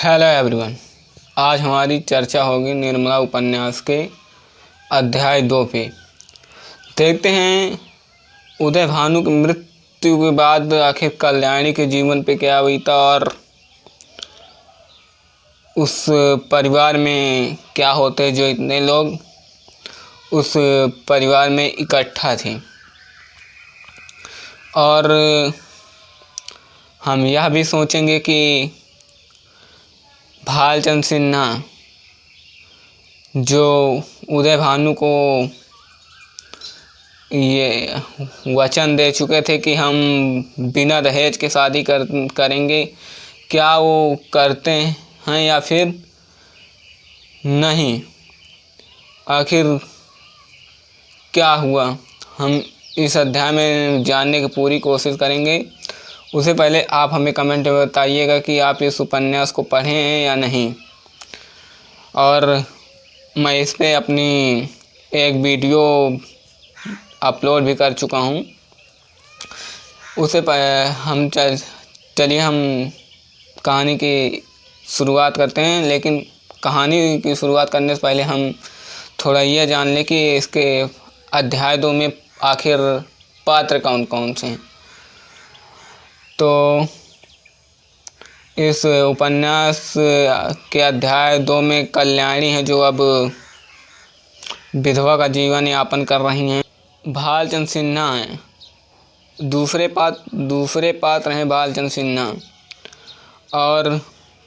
Hello everyone. आज हमारी चर्चा होगी निर्मला उपन्यास के अध्याय 2 पे। देखते हैं उदय भानु की मृत्यु के बाद आखिर कल्याणी के जीवन पे क्या बीता और उस परिवार में क्या होते जो इतने लोग उस परिवार में इकट्ठा थे। और हम यह भी सोचेंगे कि भालचंद्र सिन्हा जो उदय भानु को ये वचन दे चुके थे कि हम बिना दहेज के शादी करेंगे, क्या वो करते हैं या फिर नहीं, आखिर क्या हुआ, हम इस अध्याय में जानने की पूरी कोशिश करेंगे। उससे पहले आप हमें कमेंट में बताइएगा कि आप इस उपन्यास को पढ़े हैं या नहीं। और मैं इस पे अपनी एक वीडियो अपलोड भी कर चुका हूँ। उससे हम चलिए हम कहानी की शुरुआत करते हैं। लेकिन कहानी की शुरुआत करने से पहले हम थोड़ा यह जान लें कि इसके अध्याय 2 में आखिर पात्र कौन कौन से हैं। तो इस उपन्यास के अध्याय 2 में कल्याणी है जो अब विधवा का जीवन यापन कर रही हैं। भालचंद्र सिन्हा हैं दूसरे पात्र हैं भालचंद्र सिन्हा, और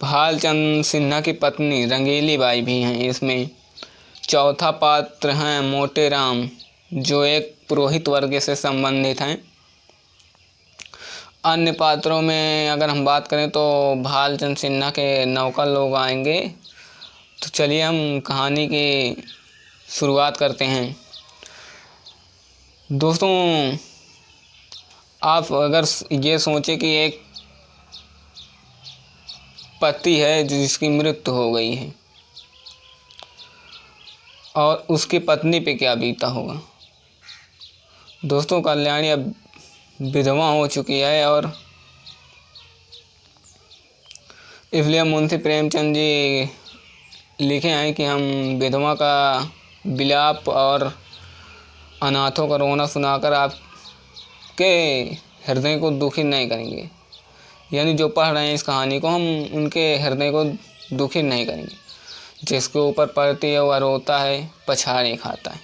भालचंद्र सिन्हा की पत्नी रंगीली बाई भी हैं इसमें। चौथा पात्र हैं मोटे राम जो एक पुरोहित वर्ग से संबंधित हैं। अन्य पात्रों में अगर हम बात करें तो भालचंद्र सिन्हा के नौकर लोग आएंगे। तो चलिए हम कहानी की शुरुआत करते हैं। दोस्तों, आप अगर ये सोचें कि एक पति है जिसकी मृत्यु हो गई है और उसकी पत्नी पे क्या बीता होगा। दोस्तों, कल्याणी अब विधवा हो चुकी है और इसलिए मुंशी प्रेमचंद जी लिखे हैं कि हम विधवा का विलाप और अनाथों का रोना सुनाकर आपके हृदय को दुखी नहीं करेंगे। यानी जो पढ़ रहे हैं इस कहानी को, हम उनके हृदय को दुखी नहीं करेंगे। जिसके ऊपर पड़ती है वह रोता है, पछाड़े खाता है।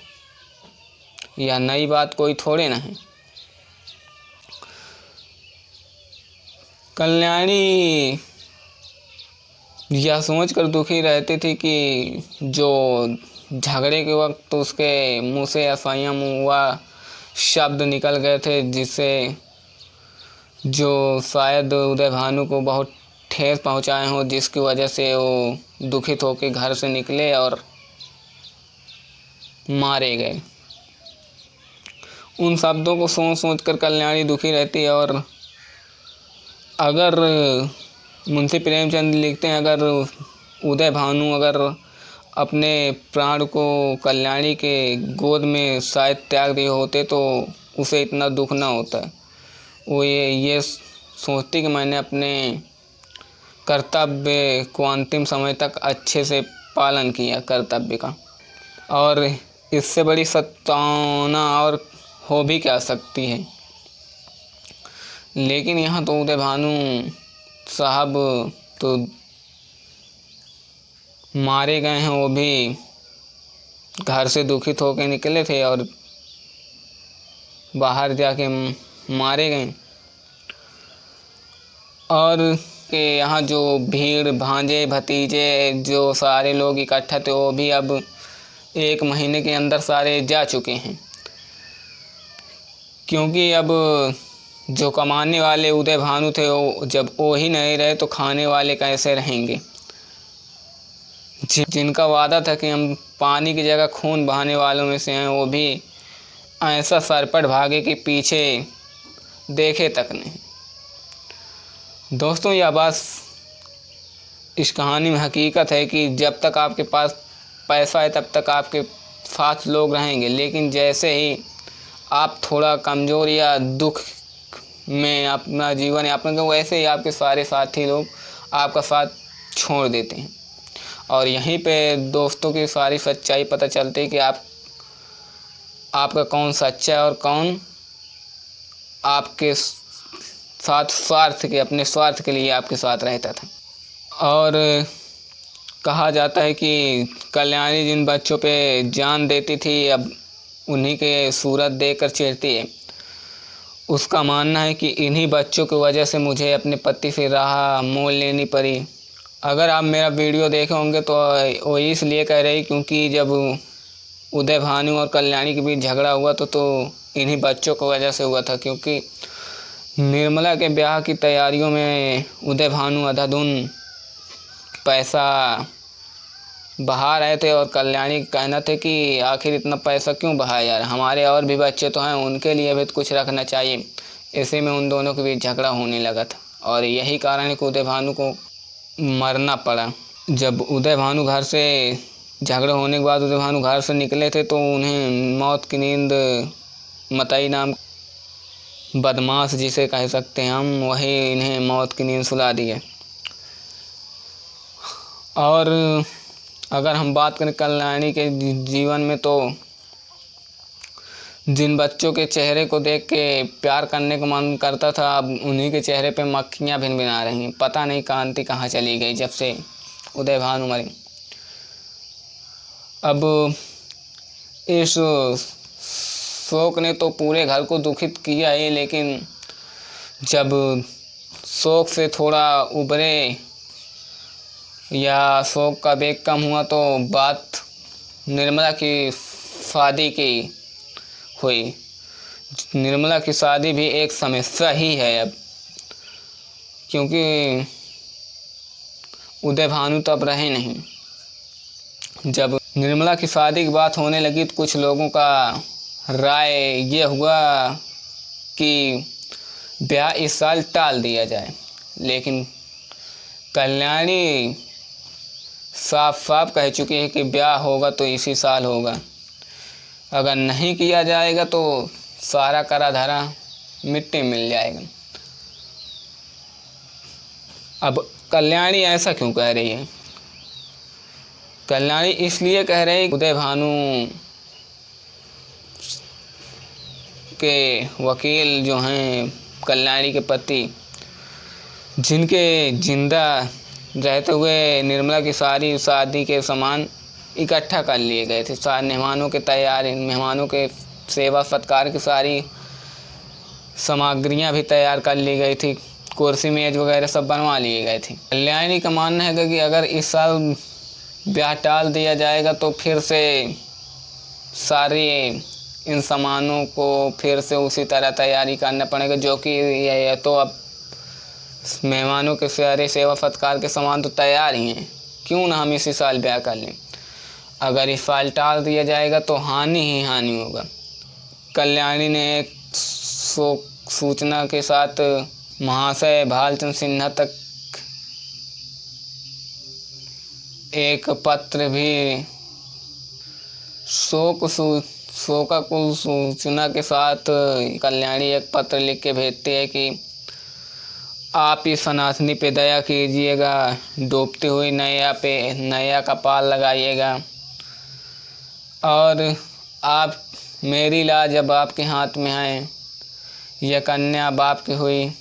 यह नई बात कोई थोड़े ना है। कल्याणी यह सोचकर दुखी रहती थी कि जो झगड़े के वक्त उसके मुंह से असह्य हुआ शब्द निकल गए थे, जिससे जो शायद उदय भानु को बहुत ठेस पहुंचाए हों, जिसकी वजह से वो दुखित होकर घर से निकले और मारे गए। उन शब्दों को सोच कर कल्याणी दुखी रहती है। और अगर मुंशी प्रेमचंद लिखते हैं, अगर उदय भानु अगर अपने प्राण को कल्याणी के गोद में शायद त्याग दिए होते तो उसे इतना दुख ना होता। वो ये सोचती कि मैंने अपने कर्तव्य को अंतिम समय तक अच्छे से पालन किया कर्तव्य का, और इससे बड़ी सत्तावना और हो भी क्या सकती है। लेकिन यहाँ तो उदय भानु साहब तो मारे गए हैं, वो भी घर से दुखित होकर निकले थे और बाहर जाके मारे गए। और के यहाँ जो भीड़ भांजे भतीजे जो सारे लोग इकट्ठा थे वो भी अब 1 महीने के अंदर सारे जा चुके हैं। क्योंकि अब जो कमाने वाले उदय भानु थे वो जब वो ही नहीं रहे तो खाने वाले कैसे रहेंगे। जिनका वादा था कि हम पानी की जगह खून बहाने वालों में से हैं, वो भी ऐसा सरपट भागे कि पीछे देखे तक नहीं। दोस्तों, यह बात इस कहानी में हकीकत है कि जब तक आपके पास पैसा है तब तक आपके साथ लोग रहेंगे, लेकिन जैसे ही आप थोड़ा कमज़ोर या दुख में अपना जीवन यापन करें, वैसे ही आपके सारे साथी लोग आपका साथ छोड़ देते हैं। और यहीं पे दोस्तों की सारी सच्चाई पता चलती है कि आपका कौन सच्चा है और कौन आपके साथ अपने स्वार्थ के लिए आपके साथ रहता था। और कहा जाता है कि कल्याणी जिन बच्चों पे जान देती थी अब उन्हीं के सूरत देखकर चिढ़ती है। उसका मानना है कि इन्हीं बच्चों की वजह से मुझे अपने पति से राह मोड़ लेनी पड़ी। अगर आप मेरा वीडियो देखे होंगे तो वो इसलिए कह रही क्योंकि जब उदय भानु और कल्याणी के बीच झगड़ा हुआ तो इन्हीं बच्चों की वजह से हुआ था। क्योंकि निर्मला के ब्याह की तैयारियों में उदय भानु अंधाधुंध पैसा बहा रहे थे और कल्याणी का कहना था कि आखिर इतना पैसा क्यों बहाया यार, हमारे और भी बच्चे तो हैं, उनके लिए भी कुछ रखना चाहिए। इसी में उन दोनों के बीच झगड़ा होने लगा था और यही कारण है कि उदय भानु को मरना पड़ा। जब उदय भानु घर से झगड़ा होने के बाद उदय भानु घर से निकले थे तो उन्हें मौत की नींद मतई नाम बदमाश जिसे कह सकते हैं हम, वही इन्हें मौत की नींद सुला दी है। और अगर हम बात करें कल्याणी के जीवन में तो जिन बच्चों के चेहरे को देख के प्यार करने का मन करता था अब उन्हीं के चेहरे पे मक्खियाँ भिनभिना रही हैं। पता नहीं कांति कहाँ चली गई जब से उदय भानु मरी। अब इस शोक ने तो पूरे घर को दुखित किया ही, लेकिन जब शोक से थोड़ा उबरे या शोक का वेग कम हुआ तो बात निर्मला की शादी की हुई। निर्मला की शादी भी एक समस्या ही है अब, क्योंकि उदय भानु तो अब रहे नहीं। जब निर्मला की शादी की बात होने लगी तो कुछ लोगों का राय ये हुआ कि ब्याह इस साल टाल दिया जाए, लेकिन कल्याणी साफ साफ कह चुकी है कि ब्याह होगा तो इसी साल होगा। अगर नहीं किया जाएगा तो सारा करा धरा मिट्टी मिल जाएगा। अब कल्याणी ऐसा क्यों कह रही है? कल्याणी इसलिए कह रही है उदय भानु के वकील जो हैं कल्याणी के पति, जिनके जिंदा रहते हुए निर्मला की सारी शादी के सामान इकट्ठा कर लिए गए थे। सारे मेहमानों के सेवा सत्कार की सारी सामग्रियां भी तैयार कर ली गई थी, कुर्सी मेज वगैरह सब बनवा लिए गए थे। कल्याणी का मानना है कि अगर इस साल ब्याह टाल दिया जाएगा तो फिर से सारे इन सामानों को फिर से उसी तरह तैयारी करना पड़ेगा, जो कि ये तो अब मेहमानों के सारे सेवा सत्कार के सामान तो तैयार ही हैं, क्यों ना हम इसी साल ब्याह कर लें। अगर इस साल टाल दिया जाएगा तो हानि ही हानि होगा। कल्याणी ने एक सूचना के साथ महाशय भालचंद्र सिन्हा तक एक पत्र भी शोकाकुल सूचना के साथ कल्याणी एक पत्र लिख के भेजती है कि आप इस सनातनी पे दया कीजिएगा, डूबती हुई नैया का पाल लगाइएगा और आप मेरी लाज अब आपके हाथ में है, यह कन्या बाप की हुई।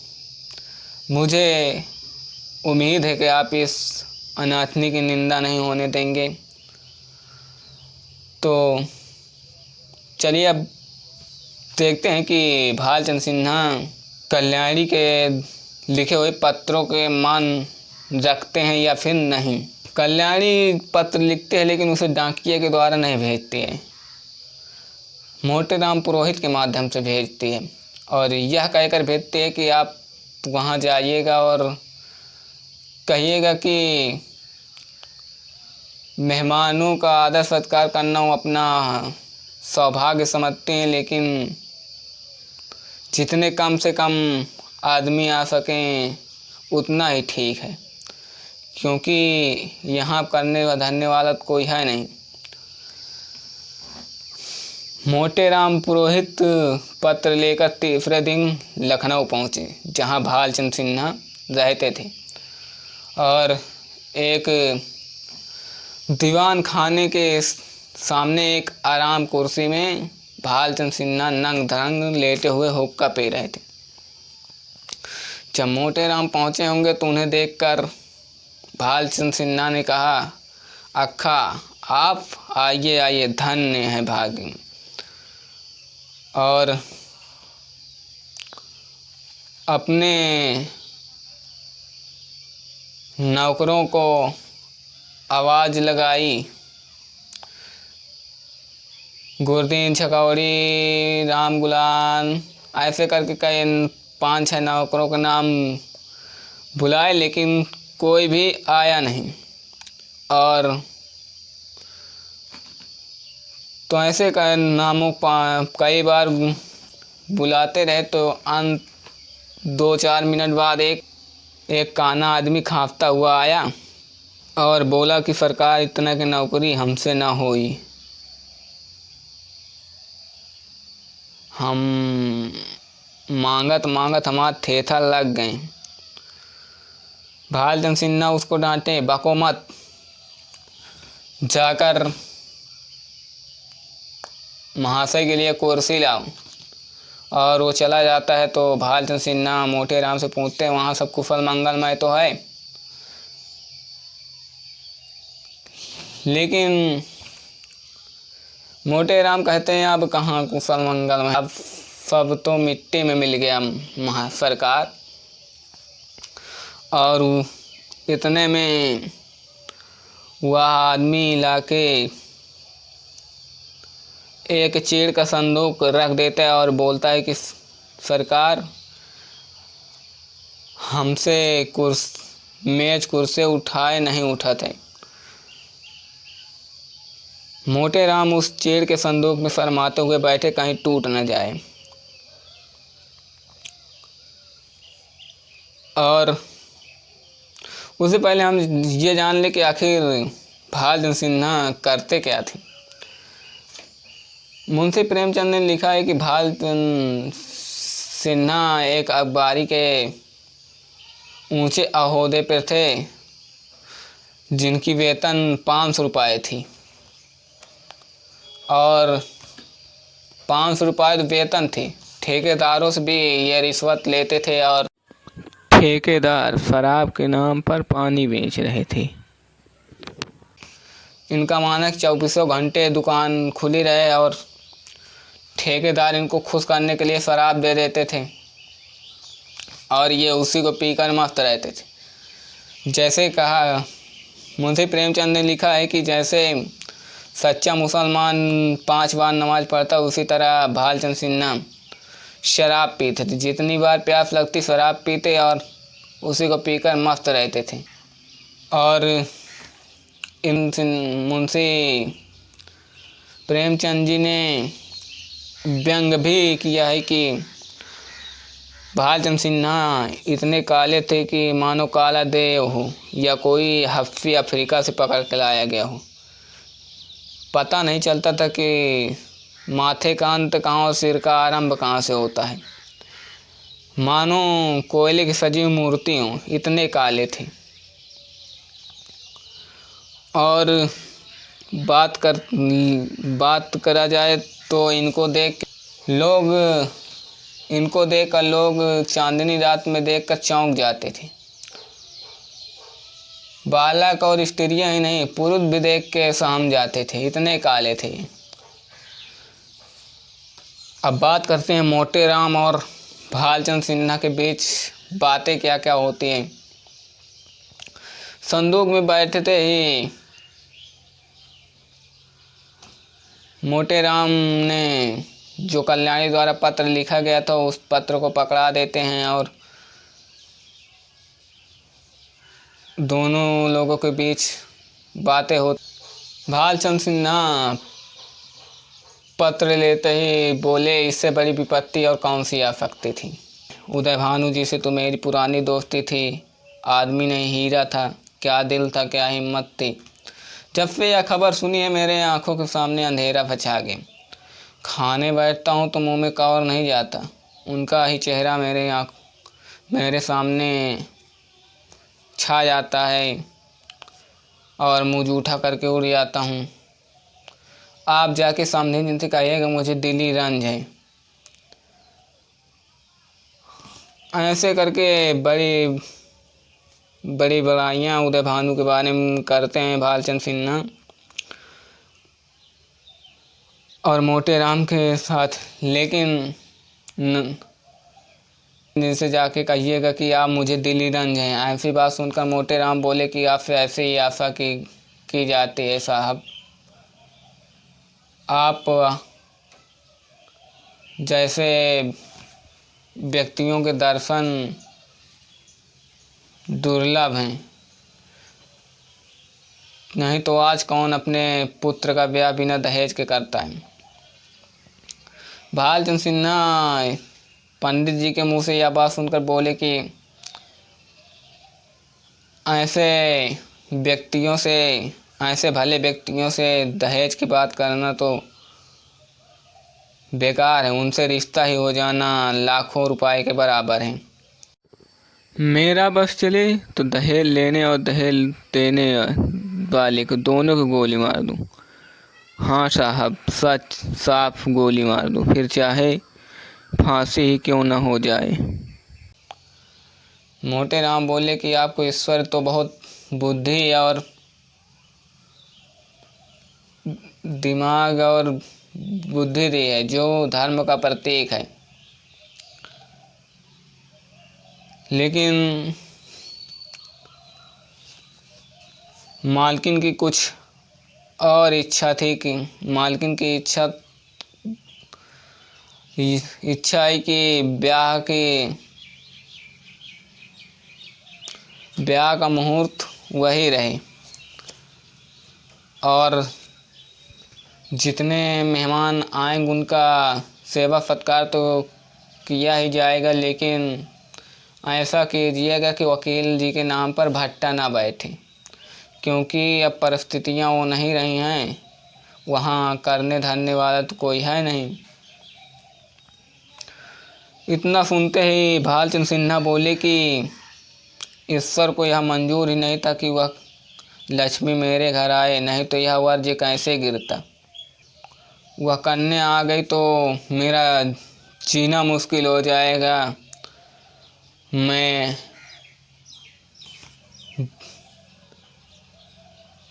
मुझे उम्मीद है कि आप इस अनाथनी की निंदा नहीं होने देंगे। तो चलिए अब देखते हैं कि भालचंद्र सिन्हा कल्याणी के लिखे हुए पत्रों के मान रखते हैं या फिर नहीं। कल्याणी पत्र लिखते हैं लेकिन उसे डाकिये के द्वारा नहीं भेजती है, मोटे राम पुरोहित के माध्यम से भेजती है और यह कहकर भेजती है कि आप वहाँ जाइएगा और कहिएगा कि मेहमानों का आदर सत्कार करना वो अपना सौभाग्य समझते हैं, लेकिन जितने कम से कम आदमी आ सकें उतना ही ठीक है, क्योंकि यहाँ करने व धरने वाला कोई है नहीं। मोटे राम पुरोहित पत्र लेकर तीसरे दिन लखनऊ पहुँचे, जहाँ भालचंद्र सिन्हा रहते थे, और एक दीवान खाने के सामने एक आराम कुर्सी में भालचंद सिन्हा नंग धड़ंग लेटे हुए हुक्का पी रहे थे। जब मोटे राम पहुँचे होंगे तो उन्हें देखकर भालचंद सिन्हा ने कहा, अक्खा आप आइए आइए, धन्य है भाग्य। और अपने नौकरों को आवाज़ लगाई, गुरदीन, छकौड़ी, राम गुलान, ऐसे करके कई 5-6 नौकरों के नाम बुलाए, लेकिन कोई भी आया नहीं। और तो ऐसे का नामों कई बार बुलाते रहे तो अंत 2-4 मिनट बाद एक काना आदमी खांपता हुआ आया और बोला कि सरकार, इतना की नौकरी हमसे ना होई, हम मांगत मांगत हमारा थेथर लग गए। भालचंद सिन्हा उसको डांटे, बको मत, जाकर महाशय के लिए कुर्सी लाओ। और वो चला जाता है तो भालचंद सिन्हा मोटे राम से पूछते हैं, वहाँ सब कुशल मंगलमय तो है? लेकिन मोटे राम कहते हैं, अब कहाँ कुशल मंगलमय, अब सब तो मिट्टी में मिल गया सरकार। और इतने में वह आदमी लाके एक चीड़ का संदूक रख देता है और बोलता है कि सरकार, हमसे मेज कुर्सी उठाए नहीं उठाते। मोटे राम उस चीड़ के संदूक में शर्माते हुए बैठे, कहीं टूट न जाए। और उससे पहले हम ये जान ले कि आखिर भालचंद सिन्हा करते क्या थे। मुंशी प्रेमचंद ने लिखा है कि भालचंद सिन्हा एक अखबारी के ऊंचे अहोदे पर थे, जिनकी वेतन 500 रुपये थी। और 500 रुपये तो वेतन थी, ठेकेदारों से भी ये रिश्वत लेते थे और ठेकेदार शराब के नाम पर पानी बेच रहे थे। इनका मानक 24 घंटे दुकान खुली रहे और ठेकेदार इनको खुश करने के लिए शराब दे देते थे और ये उसी को पीकर मस्त रहते थे। जैसे कहा मुंशी प्रेमचंद ने लिखा है कि जैसे सच्चा मुसलमान 5 बार नमाज पढ़ता, उसी तरह भालचंद सिन्हा शराब पीते थे। जितनी बार प्यास लगती शराब पीते और उसी को पीकर मस्त रहते थे। और इन मुंशी प्रेमचंद जी ने व्यंग भी किया है कि भालचंद सिन्हा इतने काले थे कि मानो काला देव हो या कोई हफ्सी अफ्रीका से पकड़ के लाया गया हो। पता नहीं चलता था कि माथे का अंत कहाँ और सिर का आरंभ कहाँ से होता है। मानो कोयले की सजी मूर्ति हो, इतने काले थे। और बात करा जाए तो इनको देखकर लोग चांदनी रात में देखकर चौंक जाते थे। बालक और स्त्रियां ही नहीं, पुरुष भी देख के सहम जाते थे, इतने काले थे। अब बात करते हैं मोटे राम और भालचंद सिन्हा के बीच बातें क्या क्या होती हैं। संदूक में बैठे थे ही मोटे राम ने जो कल्याणी द्वारा पत्र लिखा गया था उस पत्र को पकड़ा देते हैं और दोनों लोगों के बीच बातें हो। भालचंद सिन्हा पत्र लेते ही बोले, इससे बड़ी विपत्ति और कौन सी आ सकती थी। उदय भानु जी से तो मेरी पुरानी दोस्ती थी, आदमी नहीं हीरा था, क्या दिल था क्या हिम्मत थी। जब से यह खबर सुनी है मेरे आंखों के सामने अंधेरा फछा गया। खाने बैठता हूँ तो मुंह में कौर नहीं जाता, उनका ही चेहरा मेरे सामने छा जाता है। और मुँह जूठा करके उड़ जाता हूँ। आप जाके समझे जिनसे कहिएगा मुझे दिल्ली रंज है। ऐसे करके बड़ी बड़ी बड़ाइयाँ उदय भानु के बारे में करते हैं भालचंद्र सिन्हा और मोटे राम के साथ। लेकिन जिनसे जाके कहिएगा कि आप मुझे दिल्ली रंज हैं। ऐसी बात सुनकर मोटे राम बोले कि आपसे ऐसे ही आशा की जाती है साहब। आप जैसे व्यक्तियों के दर्शन दुर्लभ हैं। नहीं तो आज कौन अपने पुत्र का ब्याह बिना दहेज के करता है। भालचंद्र सिन्हा पंडित जी के मुंह से यह बात सुनकर बोले कि ऐसे भले व्यक्तियों से दहेज की बात करना तो बेकार है। उनसे रिश्ता ही हो जाना लाखों रुपए के बराबर है। मेरा बस चले तो दहेज लेने और दहेज देने वाले को दोनों को गोली मार दूं। हाँ साहब, सच साफ गोली मार दूं, फिर चाहे फांसी ही क्यों न हो जाए। मोटे राम बोले कि आपको ईश्वर तो बहुत बुद्धि और दिमाग और बुद्धि दी है, जो धर्म का प्रतीक है। लेकिन मालकिन की कुछ और इच्छा थी कि मालकिन की इच्छा है कि ब्याह का मुहूर्त वही रहे और जितने मेहमान आएंगे उनका सेवा सत्कार तो किया ही जाएगा। लेकिन ऐसा कीजिएगा कि वकील जी के नाम पर भट्टा ना बैठे, क्योंकि अब परिस्थितियां वो नहीं रही हैं। वहाँ करने धरने वाला तो कोई है नहीं। इतना सुनते ही भालचंद्र सिन्हा बोले कि ईश्वर को यह मंजूर ही नहीं था कि वह लक्ष्मी मेरे घर आए, नहीं तो यह वर्ज्य कैसे गिरता। वह कन्या आ गई तो मेरा जीना मुश्किल हो जाएगा। मैं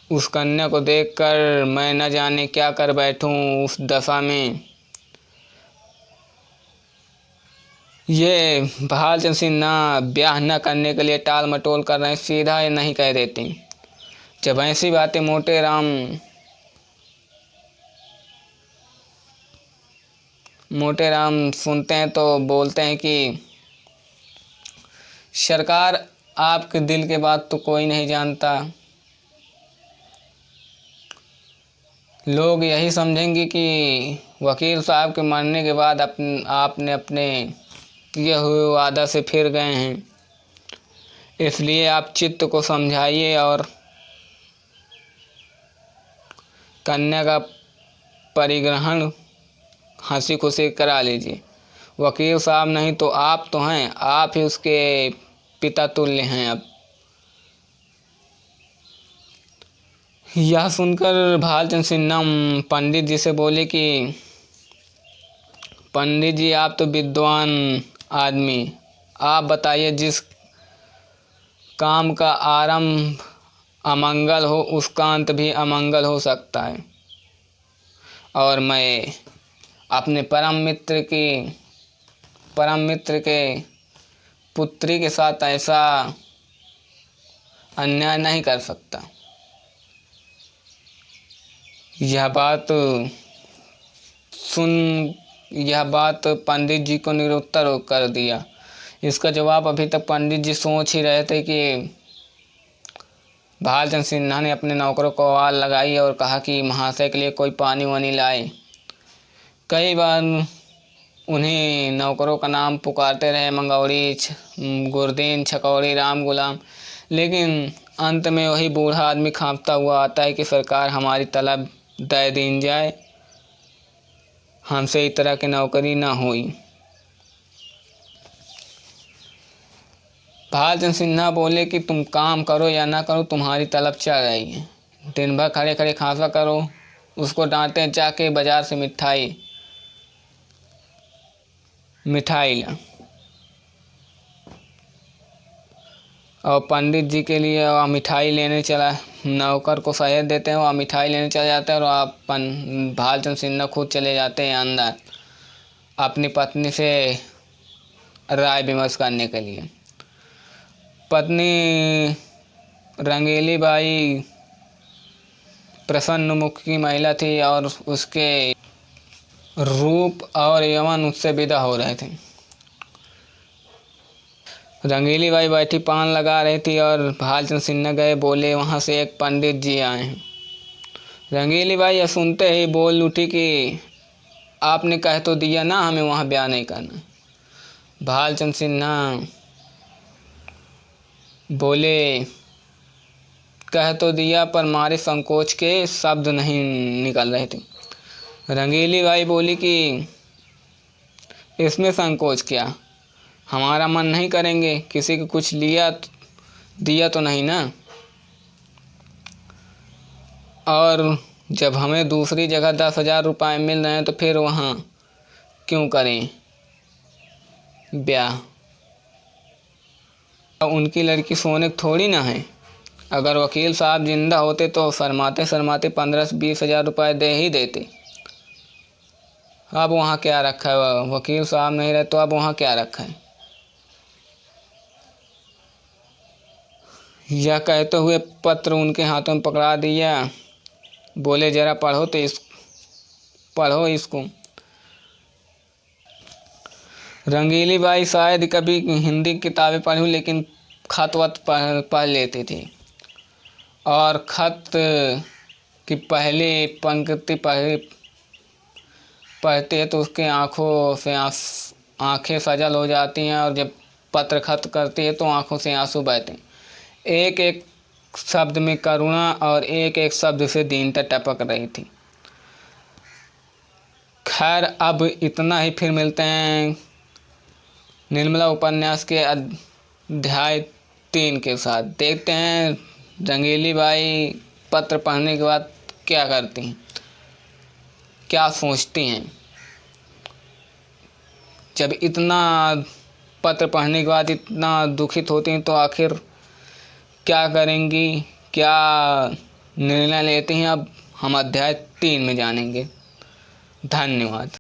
उस कन्या को देखकर मैं न जाने क्या कर बैठूं उस दशा में। ये भालचंद्र सिन्हा ब्याह न करने के लिए टाल मटोल कर रहे हैं, सीधा ये नहीं कह देते। जब ऐसी बातें मोटे राम सुनते हैं तो बोलते हैं कि सरकार, आपके दिल के बात तो कोई नहीं जानता। लोग यही समझेंगे कि वकील साहब के मरने के बाद आपने अपने किए हुए वादा से फिर गए हैं। इसलिए आप चित्त को समझाइए और कन्या का परिग्रहण हंसी खुशी करा लीजिए। वकील साहब नहीं तो आप तो हैं, आप ही उसके पिता तुल्य हैं। अब यह सुनकर भालचंद्र सिन्हा पंडित जी से बोले कि पंडित जी, आप तो विद्वान आदमी, आप बताइए, जिस काम का आरंभ अमंगल हो उसका अंत भी अमंगल हो सकता है। और मैं अपने परम मित्र के पुत्री के साथ ऐसा अन्याय नहीं कर सकता। यह बात पंडित जी को निरुत्तर कर दिया। इसका जवाब अभी तक पंडित जी सोच ही रहे थे कि भालचंद्र सिन्हा ने अपने नौकरों को आवाज़ लगाई और कहा कि महाशय के लिए कोई पानी वानी लाए। कई बार उन्हीं नौकरों का नाम पुकारते रहे, मंगौड़ी, गुरदीन, छकौड़ी, राम गुलाम। लेकिन अंत में वही बूढ़ा आदमी खांपता हुआ आता है कि सरकार, हमारी तलब दे दीन जाए, हमसे इस तरह की नौकरी ना हुई। भालचंद सिन्हा बोले कि तुम काम करो या ना करो, तुम्हारी तलब चल रही है। दिन भर खड़े खड़े खांसा करो। उसको डांटे, जाके बाजार से मिठाई ला। और पंडित जी के लिए वह मिठाई लेने चला, नौकर को शहद देते हैं, वह मिठाई लेने चला जाता है और अपन भालचंद सिन्हा खुद चले जाते हैं अंदर अपनी पत्नी से राय विमर्श करने के लिए। पत्नी रंगीली बाई प्रसन्न मुख की महिला थी और उसके रूप और यौवन उससे विदा हो रहे थे। रंगीली बाई बैठी पान लगा रही थी और भालचंद सिन्हा गए, बोले वहाँ से एक पंडित जी आए हैं। रंगीली बाई यह सुनते ही बोल उठी कि आपने कह तो दिया ना हमें वहाँ ब्याह नहीं करना। भालचंद सिन्हा बोले कह तो दिया, पर मारे संकोच के शब्द नहीं निकल रहे थे। रंगीली बाई बोली कि इसमें संकोच क्या, हमारा मन नहीं करेंगे, किसी को कुछ दिया तो नहीं ना। और जब हमें दूसरी जगह 10,000 रुपये मिल रहे हैं तो फिर वहाँ क्यों करें ब्याह। उनकी लड़की सोने थोड़ी ना है। अगर वकील साहब जिंदा होते तो शर्माते शर्माते 15 से 20,000 रुपये दे ही देते। अब वहाँ क्या रखा है, वकील साहब नहीं रहे तो अब वहाँ क्या रखा है। यह कहते हुए पत्र उनके हाथों में पकड़ा दिया। बोले जरा पढ़ो इसको। रंगीली बाई शायद कभी हिंदी किताबें पढ़ी लेकिन खत वत पढ़ लेती थी और खत की पहली पंक्ति पढ़ते हैं तो उसके आँखों से आँखें सजल हो जाती हैं और जब पत्र खत करती है तो आँखों से आंसू बहते हैं। एक एक शब्द में करुणा और एक एक शब्द से दीनता टपक रही थी। खैर अब इतना ही, फिर मिलते हैं निर्मला उपन्यास के अध्याय 3 के साथ। देखते हैं रंगीली बाई पत्र पढ़ने के बाद क्या करती हैं, क्या सोचती हैं। जब इतना पत्र पढ़ने के बाद इतना दुखित होती हैं तो आखिर क्या करेंगी, क्या निर्णय लेती हैं, अब हम अध्याय 3 में जानेंगे। धन्यवाद।